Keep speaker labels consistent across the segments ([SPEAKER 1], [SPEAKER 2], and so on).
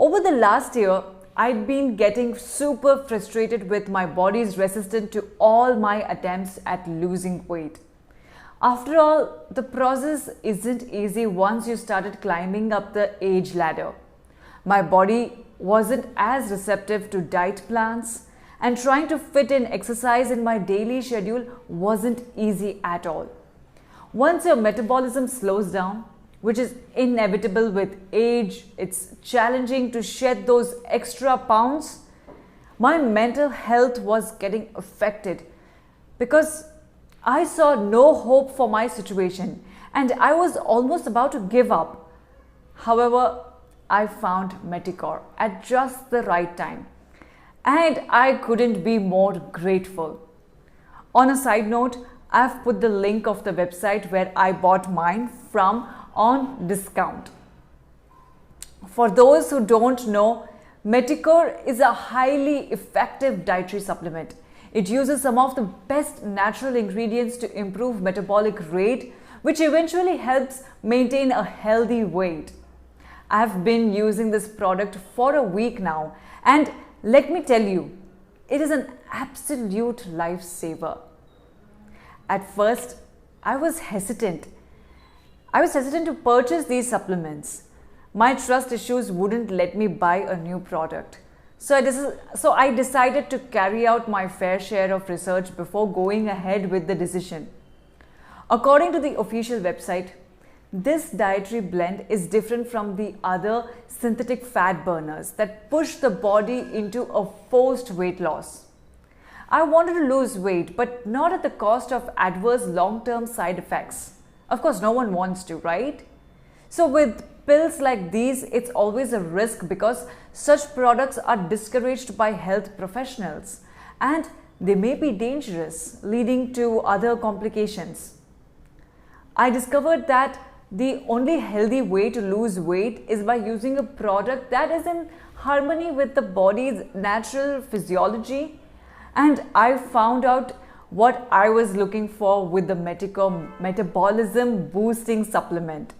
[SPEAKER 1] Over the last year, I'd been getting super frustrated with my body's resistance to all my attempts at losing weight. After all, the process isn't easy once you started climbing up the age ladder. My body wasn't as receptive to diet plans, and trying to fit in exercise in my daily schedule wasn't easy at all. Once your metabolism slows down, which is inevitable with age, it's challenging to shed those extra pounds. My mental health was getting affected because I saw no hope for my situation and I was almost about to give up. However, I found Meticor at just the right time and I couldn't be more grateful. On a side note, I've put the link of the website where I bought mine from on discount. For those who don't know, Meticor is a highly effective dietary supplement. It uses some of the best natural ingredients to improve metabolic rate, which eventually helps maintain a healthy weight. I've been using this product for a week now, and let me tell you, it is an absolute lifesaver. At first, I was hesitant to purchase these supplements. My trust issues wouldn't let me buy a new product. So I decided to carry out my fair share of research before going ahead with the decision. According to the official website, this dietary blend is different from the other synthetic fat burners that push the body into a forced weight loss. I wanted to lose weight, but not at the cost of adverse long-term side effects. Of course, no one wants to, right? So with pills like these, it's always a risk because such products are discouraged by health professionals and they may be dangerous, leading to other complications. I discovered that the only healthy way to lose weight is by using a product that is in harmony with the body's natural physiology, and I found out what I was looking for with the Meticor metabolism boosting supplement.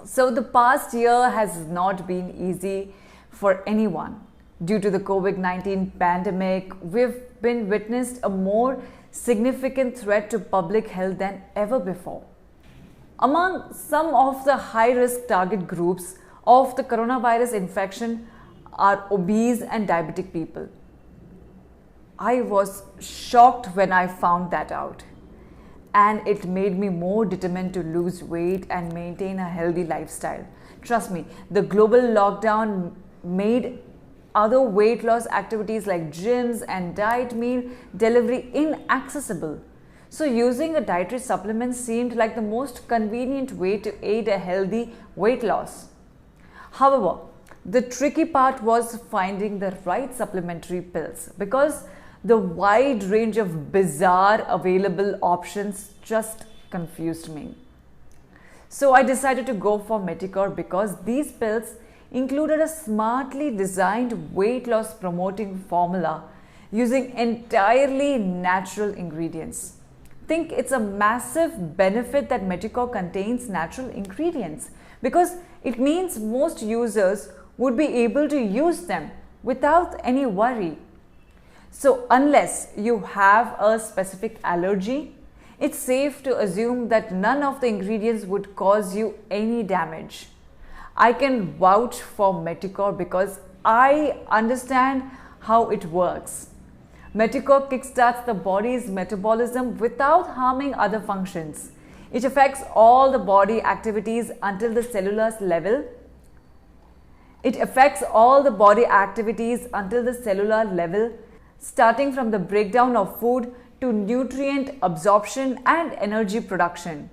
[SPEAKER 1] So the past year has not been easy for anyone. Due to the COVID-19 pandemic, we've been witnessed a more significant threat to public health than ever before. Among some of the high-risk target groups of the coronavirus infection are obese and diabetic people. I was shocked when I found that out, and it made me more determined to lose weight and maintain a healthy lifestyle. Trust me, the global lockdown made other weight loss activities like gyms and diet meal delivery inaccessible. So using a dietary supplement seemed like the most convenient way to aid a healthy weight loss. However, the tricky part was finding the right supplementary pills because the wide range of bizarre available options just confused me. So I decided to go for Meticor because these pills included a smartly designed weight loss promoting formula using entirely natural ingredients. Think it's a massive benefit that Meticor contains natural ingredients because it means most users would be able to use them without any worry. So unless you have a specific allergy, it's safe to assume that none of the ingredients would cause you any damage. I can vouch for Meticor because I understand how it works. Meticor kickstarts the body's metabolism without harming other functions. It affects all the body activities until the cellular level. Starting from the breakdown of food to nutrient absorption and energy production.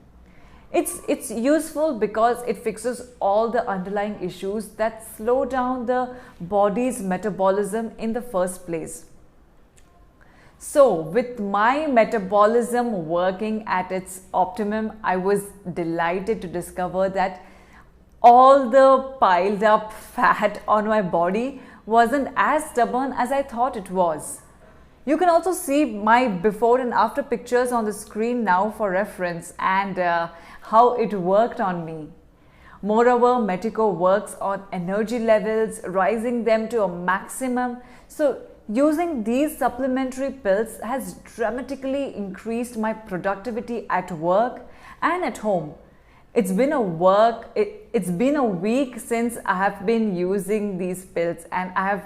[SPEAKER 1] It's useful because it fixes all the underlying issues that slow down the body's metabolism in the first place. So with my metabolism working at its optimum, I was delighted to discover that all the piled up fat on my body wasn't as stubborn as I thought it was. You can also see my before and after pictures on the screen now for reference and how it worked on me. Moreover, Metico works on energy levels, rising them to a maximum. So, using these supplementary pills has dramatically increased my productivity at work and at home. It's been a week since I have been using these pills, and I have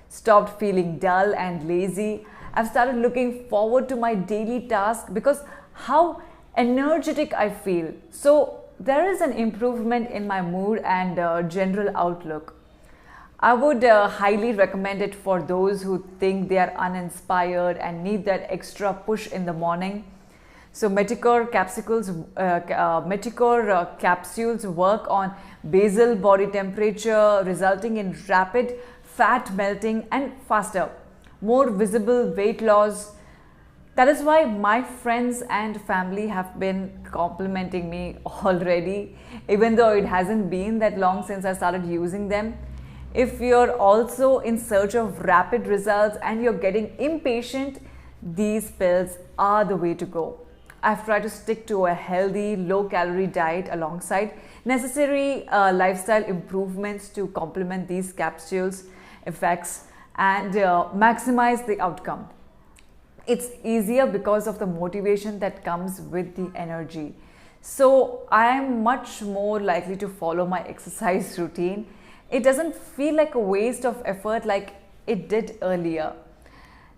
[SPEAKER 1] stopped feeling dull and lazy. I've started looking forward to my daily task because how energetic I feel. So there is an improvement in my mood and general outlook. I would highly recommend it for those who think they are uninspired and need that extra push in the morning. So Meticor capsules work on basal body temperature, resulting in rapid fat melting and faster, more visible weight loss. That is why my friends and family have been complimenting me already, even though it hasn't been that long since I started using them. If you're also in search of rapid results and you're getting impatient, these pills are the way to go. I've tried to stick to a healthy, low-calorie diet alongside necessary lifestyle improvements to complement these capsules' effects and maximize the outcome. It's easier because of the motivation that comes with the energy. So I am much more likely to follow my exercise routine. It doesn't feel like a waste of effort like it did earlier.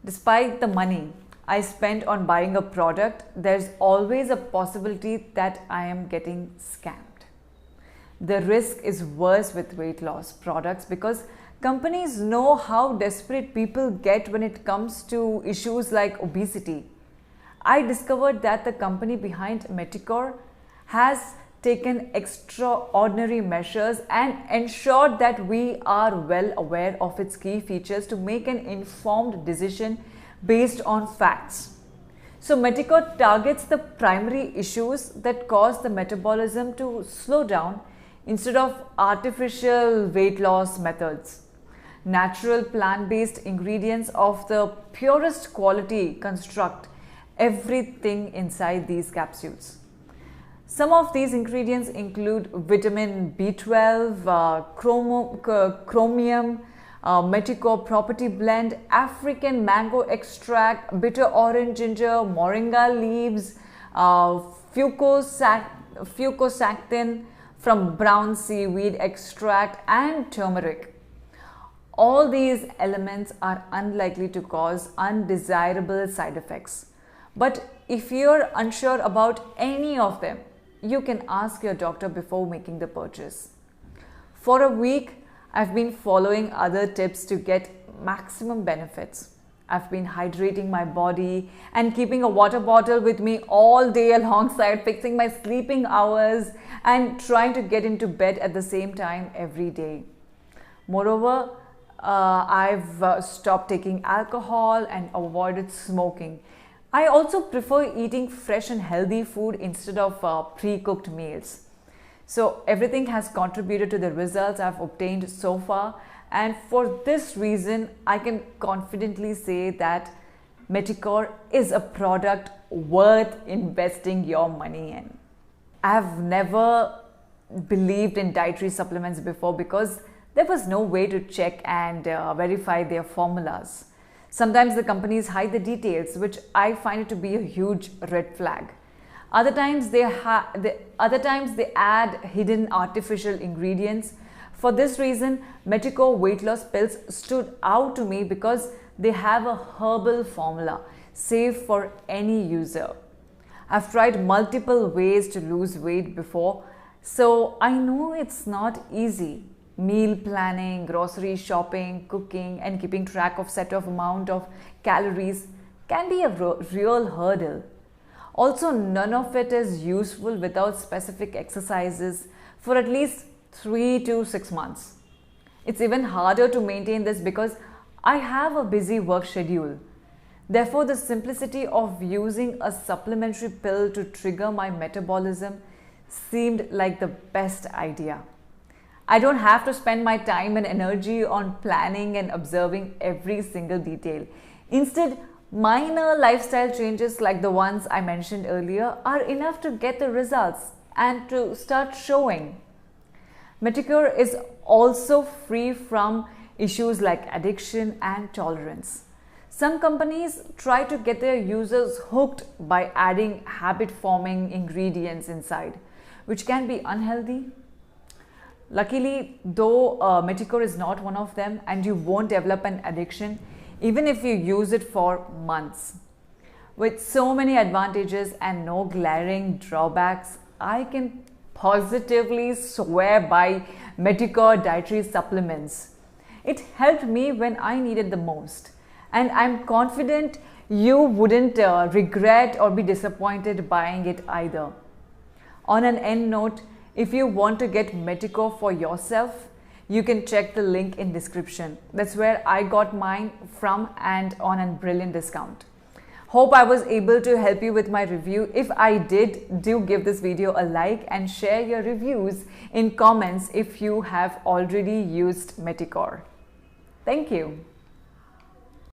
[SPEAKER 1] Despite the money I spent on buying a product, there's always a possibility that I am getting scammed. The risk is worse with weight loss products because companies know how desperate people get when it comes to issues like obesity. I discovered that the company behind Meticor has taken extraordinary measures and ensured that we are well aware of its key features to make an informed decision based on facts. So Meticor targets the primary issues that cause the metabolism to slow down instead of artificial weight loss methods. Natural plant-based ingredients of the purest quality construct everything inside these capsules. Some of these ingredients include vitamin B12, chromium, Meticor property blend, African mango extract, bitter orange ginger, moringa leaves, fucosactin from brown seaweed extract, and turmeric. All these elements are unlikely to cause undesirable side effects. But if you're unsure about any of them, you can ask your doctor before making the purchase. For a week, I've been following other tips to get maximum benefits. I've been hydrating my body and keeping a water bottle with me all day alongside fixing my sleeping hours and trying to get into bed at the same time every day. Moreover, I've stopped taking alcohol and avoided smoking. I also prefer eating fresh and healthy food instead of pre-cooked meals. So everything has contributed to the results I've obtained so far, and for this reason I can confidently say that Meticor is a product worth investing your money in. I've never believed in dietary supplements before because there was no way to check and verify their formulas. Sometimes the companies hide the details, which I find it to be a huge red flag. Other times they add hidden artificial ingredients. For this reason, Meticor weight loss pills stood out to me because they have a herbal formula safe for any user. I've tried multiple ways to lose weight before, so I know it's not easy. Meal planning, grocery shopping, cooking, and keeping track of set of amount of calories can be a real hurdle. Also, none of it is useful without specific exercises for at least 3 to 6 months. It's even harder to maintain this because I have a busy work schedule. Therefore, the simplicity of using a supplementary pill to trigger my metabolism seemed like the best idea. I don't have to spend my time and energy on planning and observing every single detail. Instead, minor lifestyle changes like the ones I mentioned earlier are enough to get the results and to start showing. Meticure is also free from issues like addiction and tolerance. Some companies try to get their users hooked by adding habit-forming ingredients inside, which can be unhealthy. Luckily, though, Meticure is not one of them, and you won't develop an addiction even if you use it for months. With so many advantages and no glaring drawbacks, I can positively swear by Meticure dietary supplements. It helped me when I needed the most, and I'm confident you wouldn't regret or be disappointed buying it either. On an end note, if you want to get Meticure for yourself, you can check the link in description. That's where I got mine from and on a brilliant discount. Hope I was able to help you with my review. If I did, do give this video a like and share your reviews in comments if you have already used Meticure. Thank you.